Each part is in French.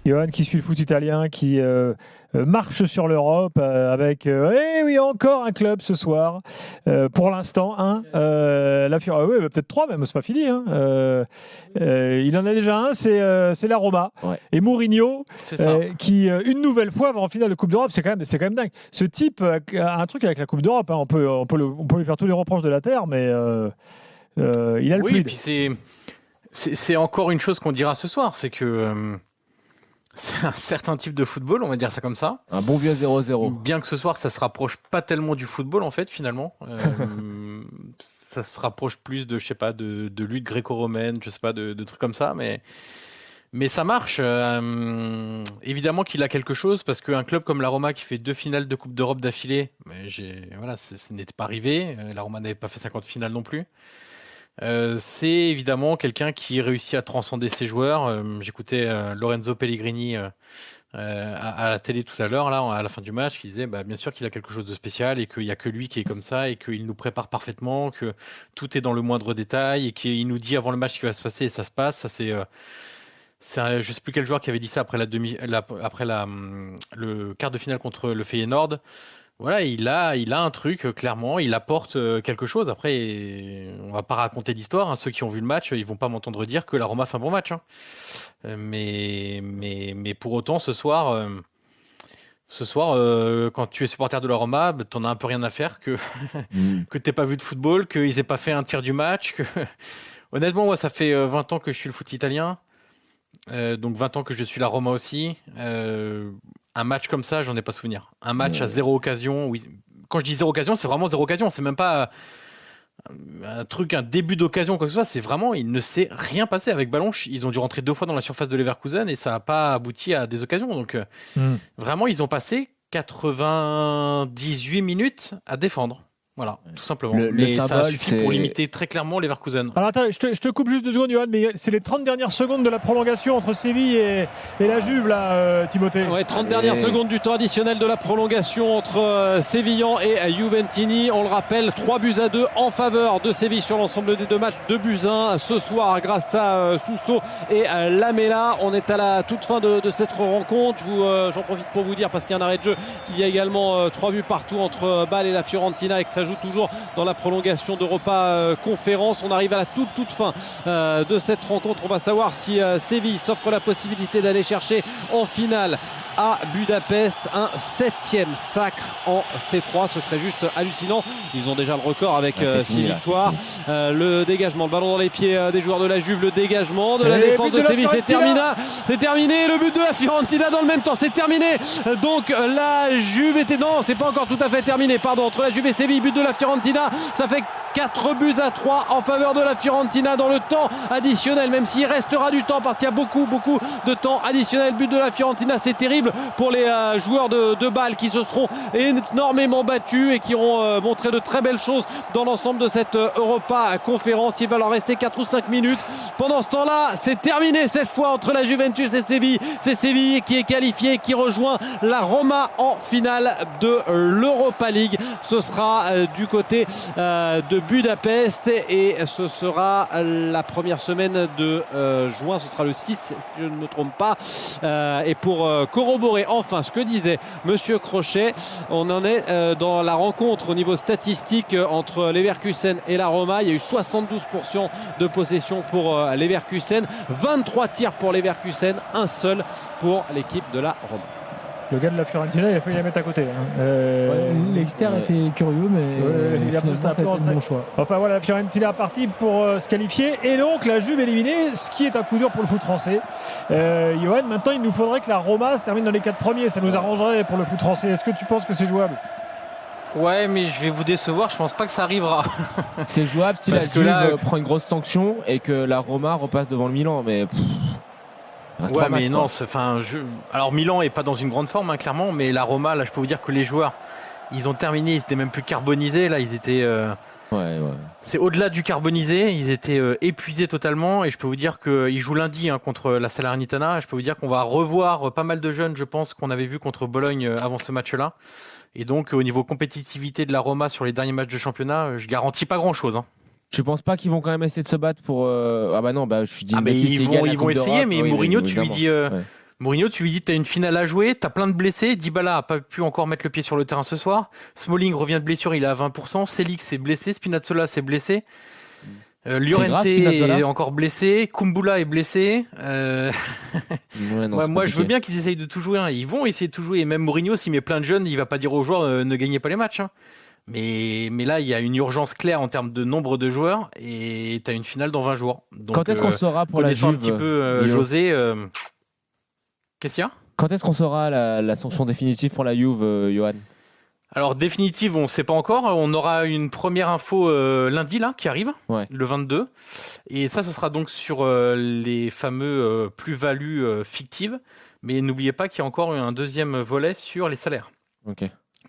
Johan qui suit le foot italien, qui marche sur l'Europe avec eh oui, encore un club ce soir. Pour l'instant, un. Oui, peut-être trois même, c'est pas fini. Hein. Il en a déjà un, c'est la Roma. Ouais. Et Mourinho, qui une nouvelle fois va en finale de Coupe d'Europe, c'est quand même dingue. Ce type a un truc avec la Coupe d'Europe. Hein. On peut lui faire tous les reproches de la terre, mais il a le fluide. Oui, puis c'est encore une chose qu'on dira ce soir, c'est que c'est un certain type de football, on va dire ça comme ça. Un bon vieux 0-0. Bien que ce soir, ça se rapproche pas tellement du football, en fait, finalement. Ça se rapproche plus de, je sais pas, de lutte gréco-romaine, je sais pas, de trucs comme ça, mais ça marche. Évidemment qu'il a quelque chose, parce qu'un club comme la Roma qui fait 2 finales de Coupe d'Europe d'affilée, ce n'était pas arrivé. La Roma n'avait pas fait 50 finales non plus. C'est évidemment quelqu'un qui réussit à transcender ses joueurs. J'écoutais Lorenzo Pellegrini à la télé tout à l'heure, là, à la fin du match, qui disait bien sûr qu'il a quelque chose de spécial et qu'il n'y a que lui qui est comme ça et qu'il nous prépare parfaitement, que tout est dans le moindre détail et qu'il nous dit avant le match ce qui va se passer et ça se passe. Ça, je sais plus quel joueur qui avait dit ça après le quart de finale contre le Feyenoord. Voilà, il a un truc, clairement, il apporte quelque chose. Après, on va pas raconter l'histoire. Hein. Ceux qui ont vu le match, ils vont pas m'entendre dire que la Roma fait un bon match. Hein. Mais pour autant, ce soir, quand tu es supporter de la Roma, t'en as un peu rien à faire que t'aies pas vu de football, qu'ils aient pas fait un tir du match. Honnêtement, moi, ça fait 20 ans que je suis le foot italien. Donc 20 ans que je suis la Roma aussi. Un match comme ça, j'en ai pas souvenir. Un match à 0 occasion. Oui. Quand je dis 0 occasion, c'est vraiment 0 occasion. C'est même pas un début d'occasion ou quoi que ce soit. C'est vraiment, il ne s'est rien passé avec ballon. Ils ont dû rentrer 2 fois dans la surface de Leverkusen et ça n'a pas abouti à des occasions. Donc vraiment, ils ont passé 98 minutes à défendre. Voilà, tout simplement. Mais ça suffit pour limiter très clairement Leverkusen. Alors attends, je te coupe juste 2 secondes, Johan, mais c'est les 30 dernières secondes de la prolongation entre Séville et la Juve, là, Timothée. Ouais, 30 dernières secondes du temps additionnel de la prolongation entre Sévillan et Juventini. On le rappelle, 3-2 en faveur de Séville sur l'ensemble des 2 matchs. 2-1 ce soir grâce à Suso et Lamela. On est à la toute fin de cette rencontre. J'en profite pour vous dire, parce qu'il y a un arrêt de jeu, qu'il y a également 3 buts partout entre Bâle et la Fiorentina et que ça joue toujours dans la prolongation d'Europa Conférence. On arrive à la toute fin de cette rencontre. On va savoir si Séville s'offre la possibilité d'aller chercher en finale à Budapest un 7e sacre en C3. Ce serait juste hallucinant. Ils ont déjà le record avec 6 victoires. Le dégagement, le ballon dans les pieds des joueurs de la Juve, le dégagement de la défense de Séville, c'est terminé. Le but de la Fiorentina dans le même temps, c'est terminé. Donc la Juve était... Non, c'est pas encore tout à fait terminé, pardon. Entre la Juve et Séville, but de la Fiorentina, ça fait 4-3 en faveur de la Fiorentina dans le temps additionnel, même s'il restera du temps parce qu'il y a beaucoup de temps additionnel. But de la Fiorentina, c'est terrible pour les joueurs de Bâle qui se seront énormément battus et qui auront montré de très belles choses dans l'ensemble de cette Europa Conférence. Il va leur rester 4 ou 5 minutes. Pendant ce temps-là, c'est terminé cette fois entre la Juventus et Séville. C'est Séville qui est qualifié, qui rejoint la Roma en finale de l'Europa League. Ce sera du côté de Budapest et ce sera la première semaine de juin, ce sera le 6 si je ne me trompe pas. Et pour corroborer enfin ce que disait Monsieur Crochet, on en est dans la rencontre au niveau statistique entre Leverkusen et la Roma. Il y a eu 72% de possession pour Leverkusen, 23 tirs pour Leverkusen, un seul pour l'équipe de la Roma. Le gars de la Fiorentina, il a failli la mettre à côté. L'externe était curieux, mais il a posté un peu en bon choix. Enfin voilà, la Fiorentina est partie pour se qualifier. Et donc la Juve éliminée, ce qui est un coup dur pour le foot français. Johan, maintenant il nous faudrait que la Roma se termine dans les 4 premiers. Ça nous arrangerait pour le foot français. Est-ce que tu penses que c'est jouable ? Ouais, mais je vais vous décevoir, je pense pas que ça arrivera. C'est jouable si la Juve prend une grosse sanction et que la Roma repasse devant le Milan, mais... Ouais, mais non, alors Milan est pas dans une grande forme, hein, clairement, mais la Roma, là, je peux vous dire que les joueurs, ils ont terminé, ils étaient même plus carbonisés, là, ils étaient... C'est au-delà du carbonisé, ils étaient épuisés totalement, et je peux vous dire qu'ils jouent lundi contre la Salernitana, et je peux vous dire qu'on va revoir pas mal de jeunes, je pense, qu'on avait vu contre Bologne avant ce match-là, et donc au niveau compétitivité de la Roma sur les derniers matchs de championnat, je garantis pas grand-chose, hein. Je pense pas qu'ils vont quand même essayer de se battre pour. Ah bah non, je suis dit. Mais ils vont essayer, mais Mourinho, tu lui dis. Mourinho, tu lui dis, t'as une finale à jouer, t'as plein de blessés. Dybala a pas pu encore mettre le pied sur le terrain ce soir. Smalling revient de blessure, il est à 20%. Selix est blessé, Spinazzola s'est blessé. Llorente est encore blessé, Kumbula est blessé. Moi, je veux bien qu'ils essayent de tout jouer. Hein. Ils vont essayer de tout jouer. Et même Mourinho, s'il met plein de jeunes, il va pas dire aux joueurs ne gagnez pas les matchs. Hein. Mais là, il y a une urgence claire en termes de nombre de joueurs et tu as une finale dans 20 jours. Donc, quand est-ce qu'on saura pour la Juve un petit peu José, qu'est-ce qu'il y a ? Quand est-ce qu'on saura la sanction définitive pour la Juve, Johan ? Alors définitive, on ne sait pas encore. On aura une première info lundi là qui arrive, le 22. Et ça sera donc sur les fameux plus-values fictives. Mais n'oubliez pas qu'il y a encore un deuxième volet sur les salaires. Ok.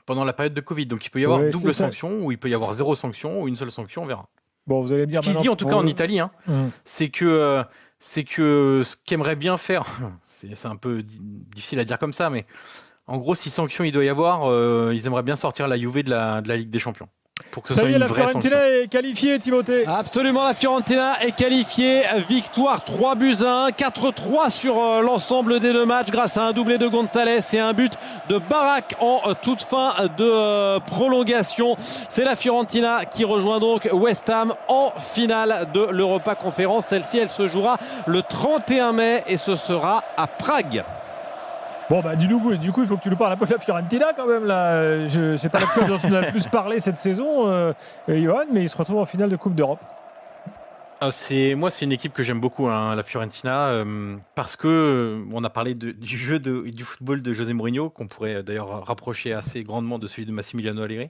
Pendant la période de Covid. Donc il peut y avoir double sanction, ou il peut y avoir 0 sanction, ou une seule sanction, on verra. Bon, vous allez me dire. Ce qui se dit en tout cas en Italie, hein, c'est que ce qu'aimerait bien faire, c'est un peu difficile à dire comme ça, mais en gros, si sanction il doit y avoir, ils aimeraient bien sortir la Juve de la Ligue des Champions. Pour que ce soit une vraie sanction. La Fiorentina est qualifiée, Timothée. Absolument, la Fiorentina est qualifiée. Victoire 3-1, 4-3 sur l'ensemble des 2 matchs grâce à un doublé de Gonzalez et un but de Barak en toute fin de prolongation. C'est la Fiorentina qui rejoint donc West Ham en finale de l'Europa Conférence. Celle-ci, elle se jouera le 31 mai et ce sera à Prague. Bon, bah, du coup, il faut que tu nous parles un peu de la Fiorentina quand même. Là. C'est pas la club dont on a le plus parlé cette saison, Johan, mais il se retrouve en finale de Coupe d'Europe. Moi, c'est une équipe que j'aime beaucoup, hein, la Fiorentina, parce que on a parlé du jeu du football de José Mourinho, qu'on pourrait d'ailleurs rapprocher assez grandement de celui de Massimiliano Allegri.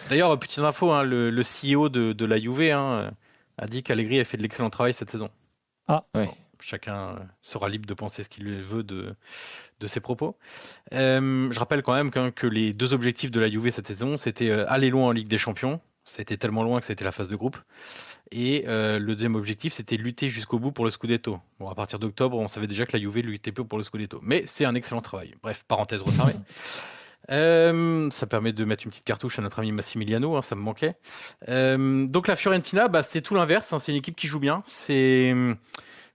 D'ailleurs, petite info, hein, le CEO de la Juve a dit qu'Allegri a fait de l'excellent travail cette saison. Ah, ouais. Bon, chacun sera libre de penser ce qu'il veut de ses propos. Je rappelle quand même que les 2 objectifs de la Juve cette saison, c'était aller loin en Ligue des Champions. Ça a été tellement loin que c'était la phase de groupe. Et le deuxième objectif, c'était lutter jusqu'au bout pour le Scudetto. Bon, à partir d'octobre, on savait déjà que la Juve luttait peu pour le Scudetto. Mais c'est un excellent travail. Bref, parenthèse refermée. Ça permet de mettre une petite cartouche à notre ami Massimiliano, hein, ça me manquait. Donc la Fiorentina, c'est tout l'inverse. Hein, c'est une équipe qui joue bien. C'est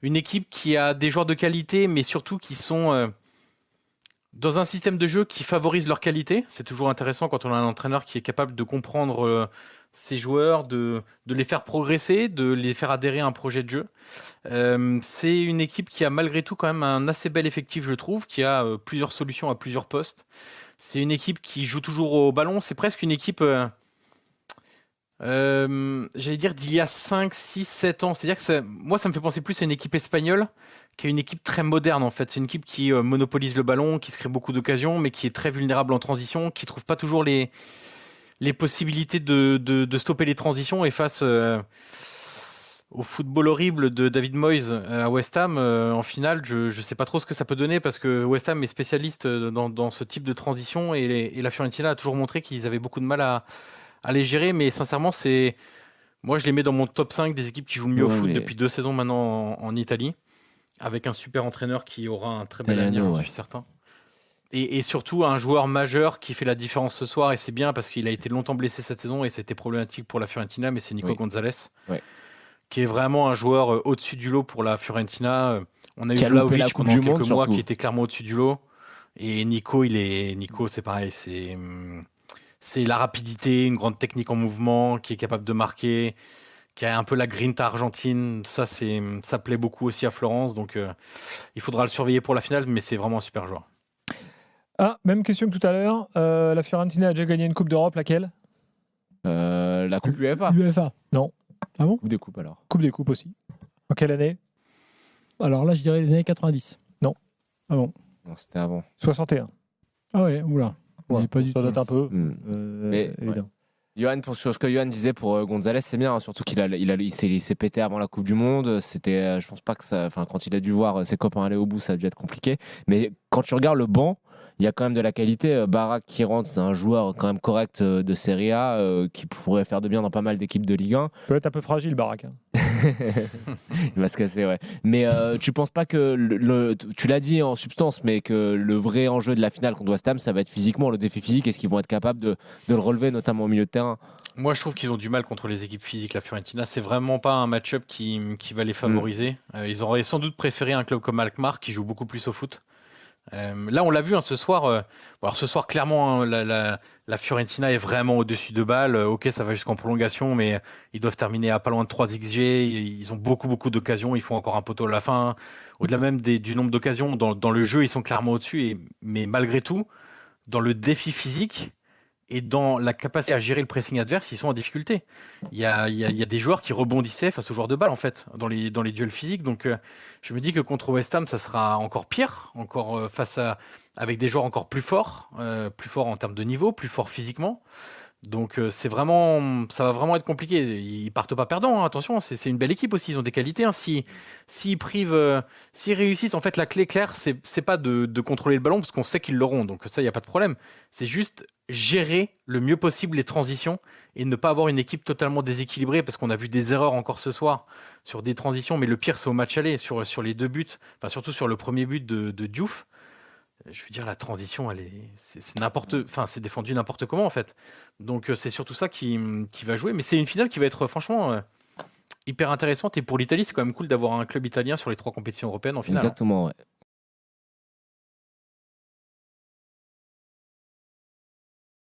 une équipe qui a des joueurs de qualité, mais surtout qui sont dans un système de jeu qui favorise leur qualité. C'est toujours intéressant quand on a un entraîneur qui est capable de comprendre ses joueurs, de les faire progresser, de les faire adhérer à un projet de jeu. C'est une équipe qui a malgré tout quand même un assez bel effectif, je trouve, qui a plusieurs solutions à plusieurs postes. C'est une équipe qui joue toujours au ballon. C'est presque une équipe... j'allais dire d'il y a 5, 6, 7 ans. C'est-à-dire que moi, ça me fait penser plus à une équipe espagnole qui est une équipe très moderne en fait. C'est une équipe qui monopolise le ballon, qui se crée beaucoup d'occasions, mais qui est très vulnérable en transition, qui ne trouve pas toujours les possibilités de stopper les transitions. Et face au football horrible de David Moyes à West Ham, en finale, je ne sais pas trop ce que ça peut donner parce que West Ham est spécialiste dans ce type de transition et la Fiorentina a toujours montré qu'ils avaient beaucoup de mal à les gérer, mais sincèrement, moi je les mets dans mon top 5 des équipes qui jouent le mieux au foot depuis 2 saisons maintenant en Italie, avec un super entraîneur qui aura un très bel avenir, j'en suis certain. Et surtout un joueur majeur qui fait la différence ce soir, et c'est bien parce qu'il a été longtemps blessé cette saison et c'était problématique pour la Fiorentina, mais c'est Nico Gonzalez, qui est vraiment un joueur au-dessus du lot pour la Fiorentina. On a eu Vlahovic pendant quelques mois qui était clairement au-dessus du lot, et Nico c'est pareil, c'est la rapidité, une grande technique en mouvement, qui est capable de marquer, qui a un peu la grinta argentine. Ça plaît beaucoup aussi à Florence. Donc, il faudra le surveiller pour la finale, mais c'est vraiment un super joueur. Ah, même question que tout à l'heure. La Fiorentina a déjà gagné une Coupe d'Europe, laquelle ? La Coupe UEFA. UEFA. Non. Ah bon ? Coupe des Coupes alors. Coupe des Coupes aussi. En quelle année ? Alors là, je dirais les années 90. Non. Ah bon ? Non, c'était avant. 61. Ah ouais, oula. Ouais, pas du ça date un peu. Mais Johan, sur ce que Johan disait pour Gonzalez, c'est bien, hein, surtout il s'est pété avant la Coupe du Monde. C'était, je pense pas que ça, quand il a dû voir ses copains aller au bout, ça a dû être compliqué. Mais quand tu regardes le banc, il y a quand même de la qualité. Barak qui rentre, c'est un joueur quand même correct de Serie A qui pourrait faire de bien dans pas mal d'équipes de Ligue 1. Peut être un peu fragile, Barak. Hein. Il va se casser, ouais. Mais tu penses pas que tu l'as dit en substance, mais que le vrai enjeu de la finale contre West Ham, ça va être physiquement, le défi physique. Est-ce qu'ils vont être capables de le relever, notamment au milieu de terrain ? Moi, je trouve qu'ils ont du mal contre les équipes physiques. La Fiorentina, c'est vraiment pas un match-up qui va les favoriser. Ils auraient sans doute préféré un club comme Alkmaar qui joue beaucoup plus au foot. Là, on l'a vu ce soir. Alors ce soir, clairement, la Fiorentina est vraiment au-dessus de balle. Ok, ça va jusqu'en prolongation, mais ils doivent terminer à pas loin de 3 XG. Ils ont beaucoup d'occasions. Ils font encore un poteau à la fin. Au-delà même du nombre d'occasions, dans le jeu, ils sont clairement au-dessus. Mais malgré tout, dans le défi physique et dans la capacité à gérer le pressing adverse, ils sont en difficulté. Il y a des joueurs qui rebondissaient face aux joueurs de balle, en fait, dans les duels physiques. Donc, je me dis que contre West Ham, ça sera encore pire, encore avec des joueurs encore plus forts en termes de niveau, plus forts physiquement. Donc, ça va vraiment être compliqué. Ils partent pas perdants, hein, attention, c'est une belle équipe aussi, ils ont des qualités. Hein. S'ils réussissent, en fait, la clé claire, c'est pas de contrôler le ballon, parce qu'on sait qu'ils l'auront, donc ça, il n'y a pas de problème. C'est juste gérer le mieux possible les transitions et ne pas avoir une équipe totalement déséquilibrée, parce qu'on a vu des erreurs encore ce soir sur des transitions, mais le pire, c'est au match aller, sur les 2 buts, enfin surtout sur le premier but de Diouf. Je veux dire, la transition, c'est défendu n'importe comment en fait. Donc c'est surtout ça qui va jouer. Mais c'est une finale qui va être franchement hyper intéressante. Et pour l'Italie, c'est quand même cool d'avoir un club italien sur les 3 compétitions européennes en finale. Exactement, ouais.